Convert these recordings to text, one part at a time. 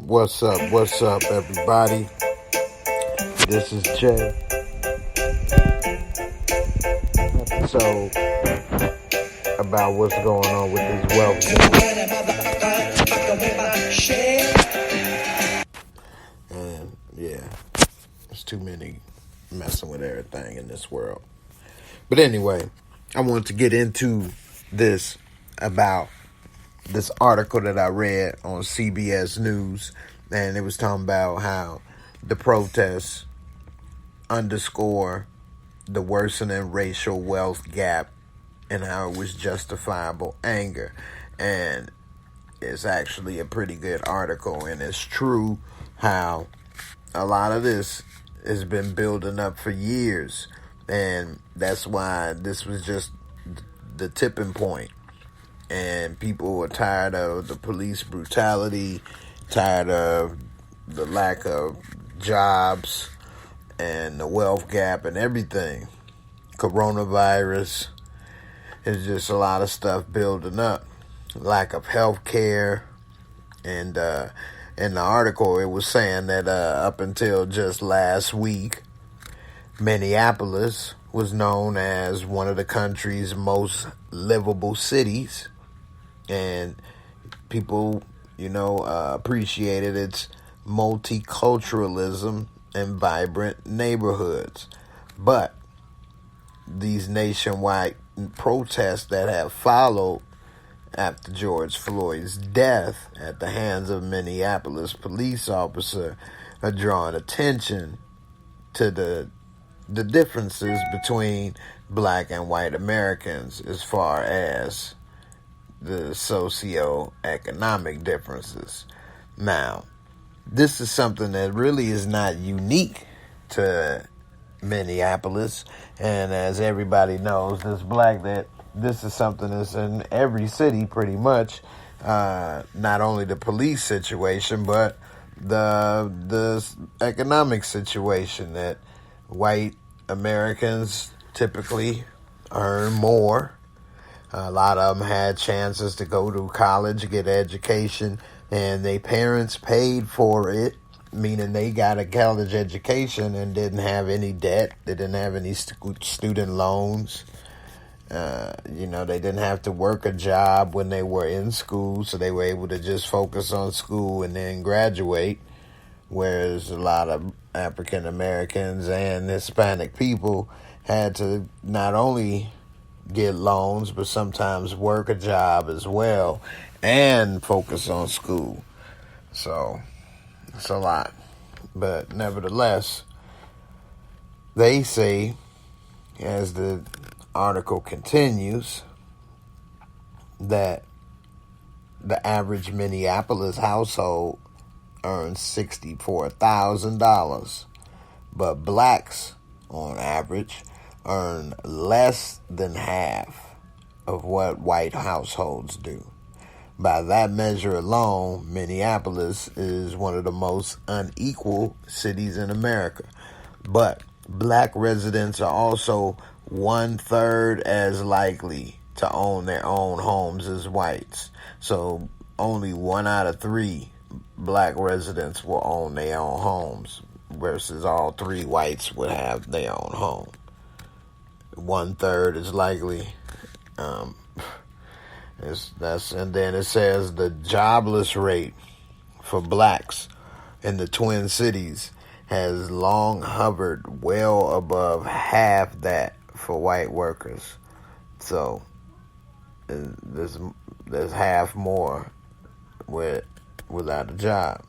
What's up, everybody? This is Jay. Episode about what's going on with this wealth and yeah, there's too many messing with everything in this world. But anyway, I want to get into this about this article that I read on CBS News, and it was talking about how the protests underscore the worsening racial wealth gap and how it was justifiable anger. And it's actually a pretty good article, and it's true how a lot of this has been building up for years, and that's why this was just the tipping point. And people are tired of the police brutality, tired of the lack of jobs and the wealth gap and everything. Coronavirus is just a lot of stuff building up. Lack of health care. And in the article, it was saying that up until just last week, Minneapolis was known as one of the country's most livable cities. And people, appreciated its multiculturalism and vibrant neighborhoods. But these nationwide protests that have followed after George Floyd's death at the hands of a Minneapolis police officer are drawing attention to the differences between black and white Americans as far as the socio-economic differences. Now, this is something that really is not unique to Minneapolis, and as everybody knows, this is something that's in every city pretty much. Not only the police situation, but the economic situation, that white Americans typically earn more. A lot of them had chances to go to college, get education, and their parents paid for it, meaning they got a college education and didn't have any debt. They didn't have any student loans. They didn't have to work a job when they were in school, so they were able to just focus on school and then graduate, whereas a lot of African Americans and Hispanic people had to not only get loans, but sometimes work a job as well and focus on school. So it's a lot. But nevertheless, they say, as the article continues, that the average Minneapolis household earns $64,000, but blacks on average earn less than half of what white households do. By that measure alone, Minneapolis is one of the most unequal cities in America. But black residents are also 1/3 as likely to own their own homes as whites. So only 1 out of 3 black residents will own their own homes, versus all 3 whites would have their own home. 1/3 is likely. And then it says the jobless rate for blacks in the Twin Cities has long hovered well above half that for white workers. So there's half more without a job.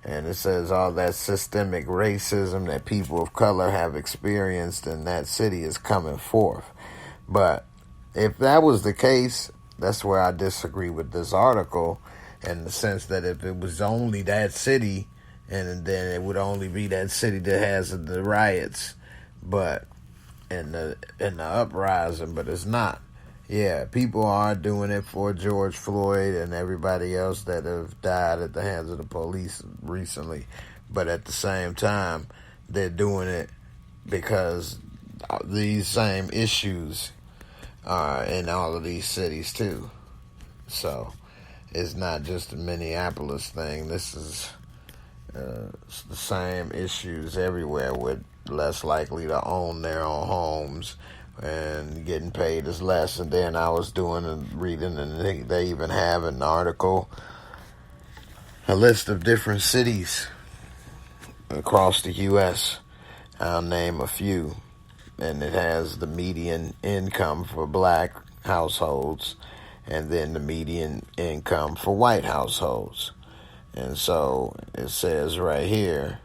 And it says all that systemic racism that people of color have experienced in that city is coming forth. But if that was the case, that's where I disagree with this article, in the sense that if it was only that city, and then it would only be that city that has the riots, but in the uprising, but it's not. Yeah, people are doing it for George Floyd and everybody else that have died at the hands of the police recently. But at the same time, they're doing it because these same issues are in all of these cities too. So it's not just a Minneapolis thing. This is It's the same issues everywhere, with less likely to own their own homes and getting paid is less. And then I was doing and reading, and they even have an article, a list of different cities across the U.S. I'll name a few. And it has the median income for black households and then the median income for white households. And so it says right here,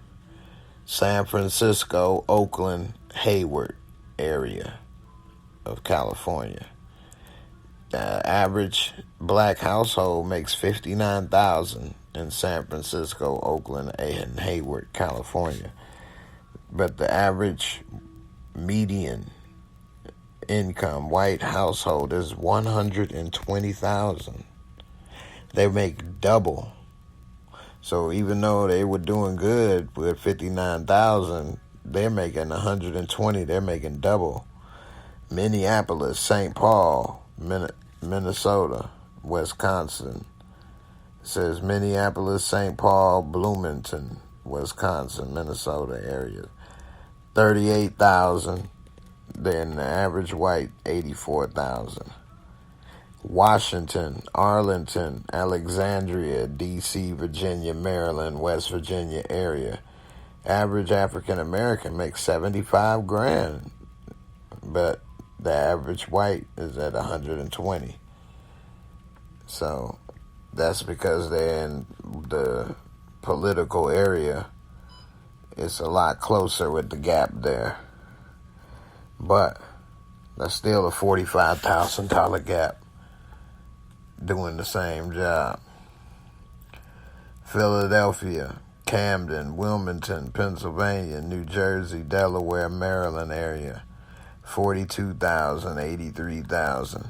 San Francisco, Oakland, Hayward area of California. The average black household makes $59,000 in San Francisco, Oakland, and Hayward, California. But the average median income white household is $120,000. They make double. So even though they were doing good with $59,000, they're making $120,000. They're making double. Minneapolis, St. Paul, Minnesota, Wisconsin. It says Minneapolis, St. Paul, Bloomington, Wisconsin, Minnesota area. 38,000. Then the average white, 84,000. Washington, Arlington, Alexandria, D.C., Virginia, Maryland, West Virginia area. Average African American makes $75,000, but the average white is at 120. So that's because they're in the political area. It's a lot closer with the gap there. But that's still a $45,000 gap doing the same job. Philadelphia, Camden, Wilmington, Pennsylvania, New Jersey, Delaware, Maryland area. 42,000, 83,000.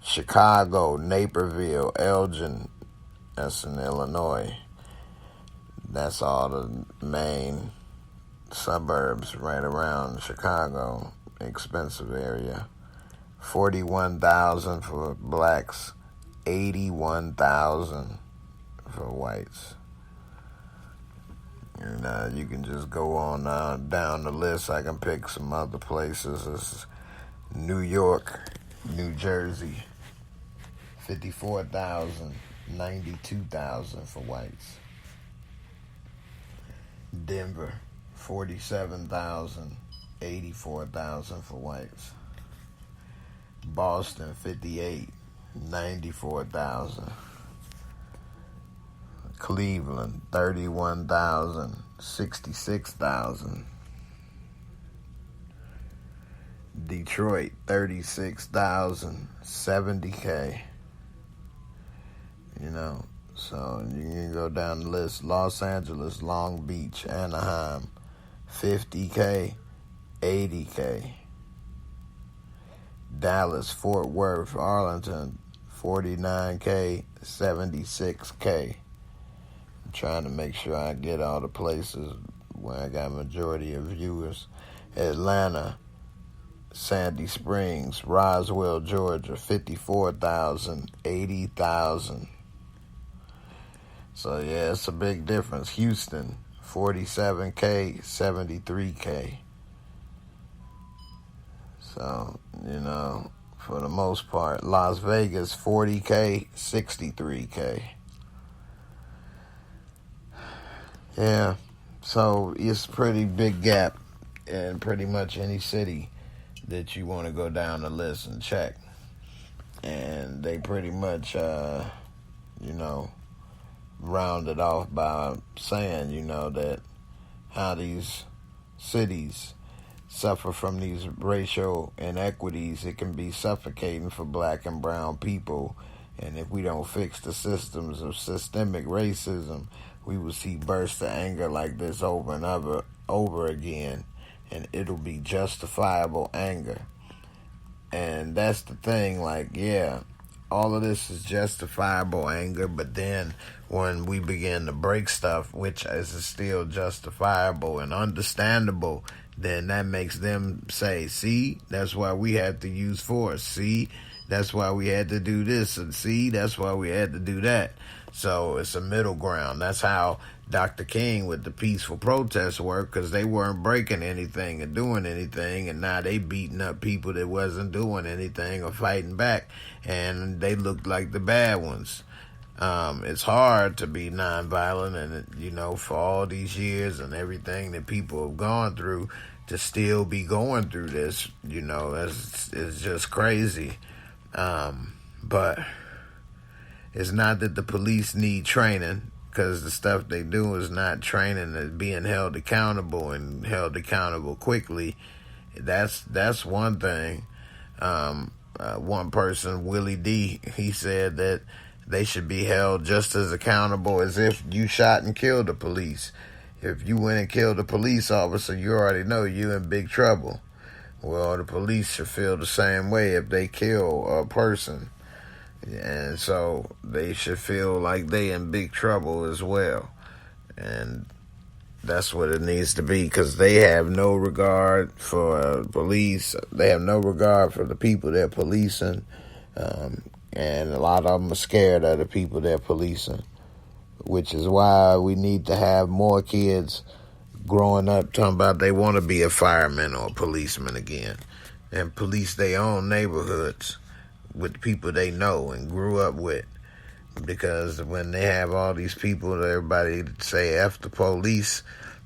Chicago, Naperville, Elgin, that's in Illinois. That's all the main suburbs right around Chicago, expensive area. 41,000 for blacks, 81,000 for whites. And you can just go on down the list. I can pick some other places. This is New York, New Jersey, 54,000, 92,000 for whites. Denver, 47,000, 84,000 for whites. Boston, 58, 94,000. Cleveland, 31,000, 66,000. Detroit, 36,000, 70K. You know, so you can go down the list. Los Angeles, Long Beach, Anaheim, 50K, 80K. Dallas, Fort Worth, Arlington, 49K, 76K. I'm trying to make sure I get all the places where I got majority of viewers. Atlanta, Sandy Springs, Roswell, Georgia, 54,000, 80,000. So yeah, it's a big difference. Houston, 47K, 73K. So, you know, for the most part. Las Vegas, 40K, 63K. Yeah, so it's a pretty big gap in pretty much any city that you want to go down the list and check. And they pretty much, you know, rounded off by saying, you know, that how these cities suffer from these racial inequities. It can be suffocating for black and brown people. And if we don't fix the systems of systemic racism, we will see bursts of anger like this over and over again. And it'll be justifiable anger. And that's the thing, like, yeah, all of this is justifiable anger, but then when we begin to break stuff, which is still justifiable and understandable, then that makes them say, see, that's why we had to use force. See, that's why we had to do this. And see, that's why we had to do that. So it's a middle ground. That's how Dr. King with the peaceful protest work, because they weren't breaking anything or doing anything, and now they beating up people that wasn't doing anything or fighting back, and they looked like the bad ones. It's hard to be nonviolent, and for all these years and everything that people have gone through, to still be going through this, it's just crazy. But it's not that the police need training, because the stuff they do is not training, is being held accountable and held accountable quickly. That's one thing. One person, Willie D, he said that they should be held just as accountable as if you shot and killed the police. If you went and killed a police officer, you already know you in big trouble. Well, the police should feel the same way if they kill a person. And so they should feel like they in big trouble as well. And that's what it needs to be, because they have no regard for police. They have no regard for the people they're policing. And a lot of them are scared of the people they're policing, which is why we need to have more kids growing up talking about they want to be a fireman or a policeman again, and police their own neighborhoods with people they know and grew up with. Because when they have all these people, everybody say F the police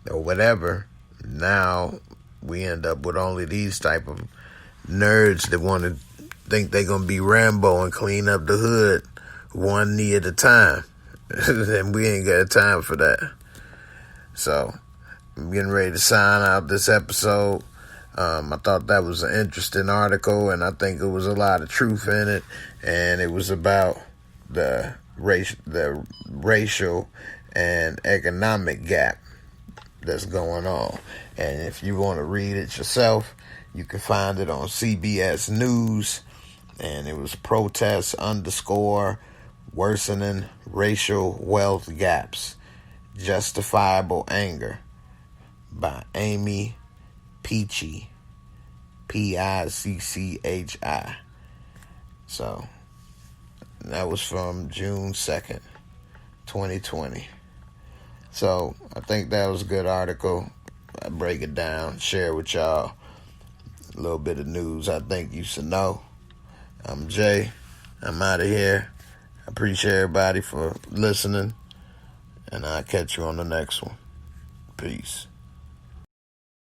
or whatever, now we end up with only these type of nerds that want to think they're going to be Rambo and clean up the hood one knee at a time. And we ain't got time for that. So I'm getting ready to sign out this episode. I thought that was an interesting article, and I think it was a lot of truth in it, and it was about the racial and economic gap that's going on. And if you want to read it yourself, you can find it on CBS News, and it was protests _ worsening racial wealth gaps, justifiable anger, by Amy Picchi, Picchi. So that was from June 2nd, 2020. So I think that was a good article. I break it down, share with y'all a little bit of news I think you should know. I'm Jay. I'm out of here. I appreciate everybody for listening, and I'll catch you on the next one. Peace.